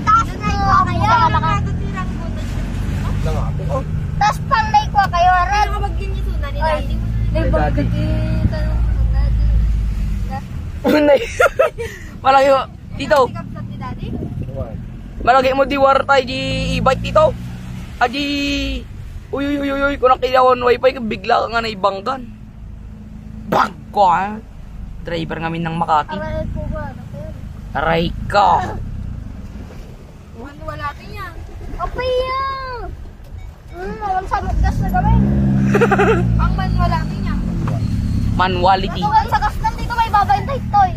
Taas na ikaw kayo. Taas pang na ikaw kayo. Aral. Malagi mo, Tito. Malagi mo diwar tayo di e-bike Tito. Aji, uy, kung nakilawan wifi, bigla ka nga na ibanggan. Bang ko ha. Driver ngamin ng Makati. Aral po ba? Aray ka. Wala natin yan. Okay yan. Walang samot gas na gawin. Ang manual natin yan. Manuality. Natuwan sa gas nan, dito may babantay toy.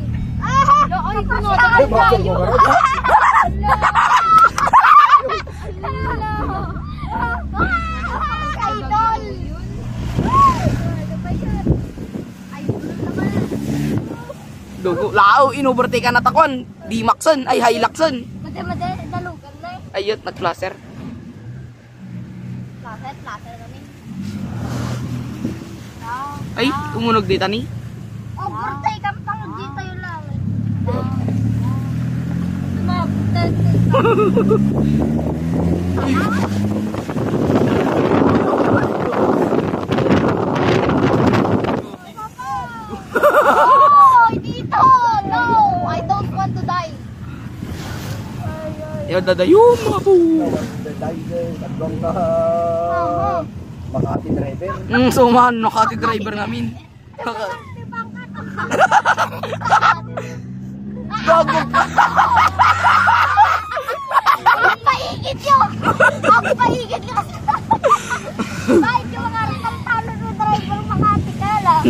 Ay, puno. Idol. Dugo. Lao, in-overtake ka na takwan. D-Maxon, ay Hiluxon. Madali, dalugan na eh. Ayot, nag-flasher. Laser kami. Ay, tumunog dito ni. Overtake ang pang dito yung langit. Oh, dito! No! I don't want to die. Ayaw dadayong mga po. Makati driver. So man, Makati driver namin. Gago. Ang paigit yun! Ang paigit yun! Kahit yung mga talo ng driver Makati ka lang.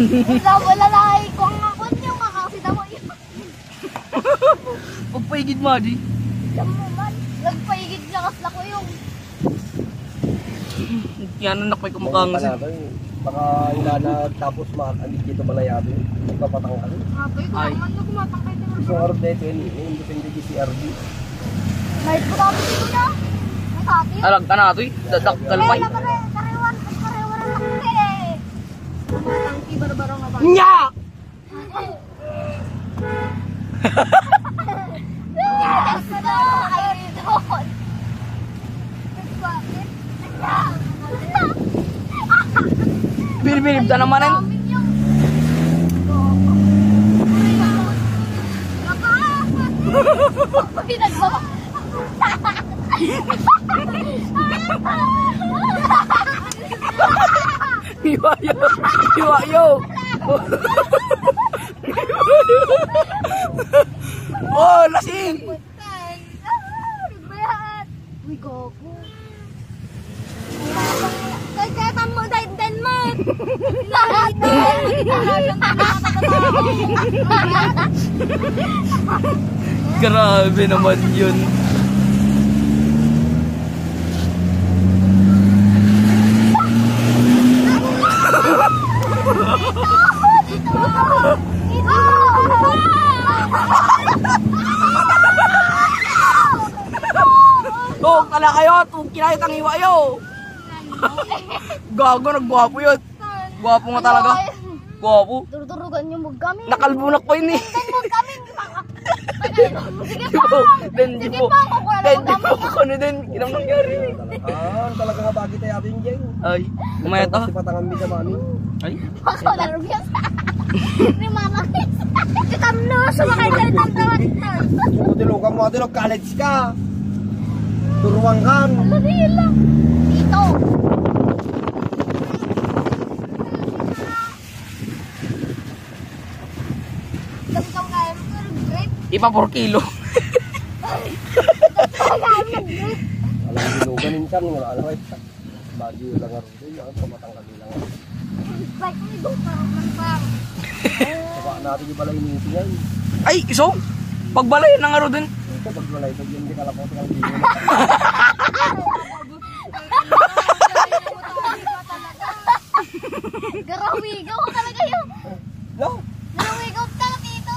Wala lahay ko ang akon yung makasi na mo yun. Pagpaigid mo, di. Alam mo man, nagpaigit lakas na ko yung. Yan anak may kumakangas. Baka inanag tapos maalit dito malayado. Magpapatang ka rin. Apoy ko Ay. naman na kumatangkay din. Isang araw dito yun, independent CRD. May putapos dito na. Makati. Alag ka na ito eh. Dadaktal pa eh. Karewan lang eh. Tangki barbaro nga ba? Nya! Yes na! Ayun doon. Bilib-bilib na naman yan. Hiwayo! Hiwayo! Oh, lasing! Uy, gogo. Kaya mo, dahil mo. Grabe naman yun. Oh, kala kayo, kinayot ang hiwayo. Gago, nagwapo yun. Gwapo nga talaga. Gwapo. Durudurugan yung mug kami. Nakalbunak pa yun eh. Mug kami. Sige Di po, then di po. kukuha Then lang di mug po, kami. ano din, kinang nangyari eh. Talaga nga bagay tayo atin dyan. Ay, kumayat ah. Kasi patangan mi sa mami. Ay, Ako nervyos. Ni mama. Kitamno, sumakay ka rin ang tawad na. Tutulogan mo atin, college ka. Turuan kan. Alala. Dito. Ikaw kaya mo pero great. ipa 4 kilo. Kaya mo great. Alam mo, dilugan minsan, wala alam ay. Bagyo lang nga rin, pamatang kami lang. Bike mo ito. Parang parang. Saka natin yung balay initin yan. Ay, iso. Pagbalay na nga ro din. Ito, pag balay ito, hindi ka lang po sa kaldino. Garawigaw ko talaga yun. No? Garawigaw ka dito.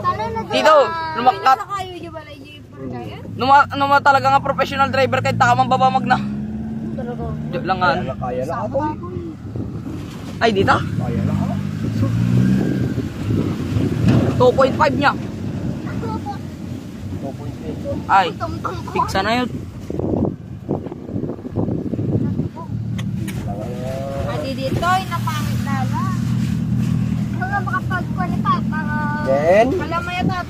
Talo na doon. Dito, lumakat. Kayo yung balay yung pagkaya? Numa talaga nga professional driver kahit takamang babamag na. Talaga. Diyo lang nga. Kaya na ako. Ay, dito. Kaya na ako. 2.5 niya. 2.5. Ay, pigsa na yun. Adi dito, napangit na lang. Mga makapag-qualify, para... Then? Alam mo yata,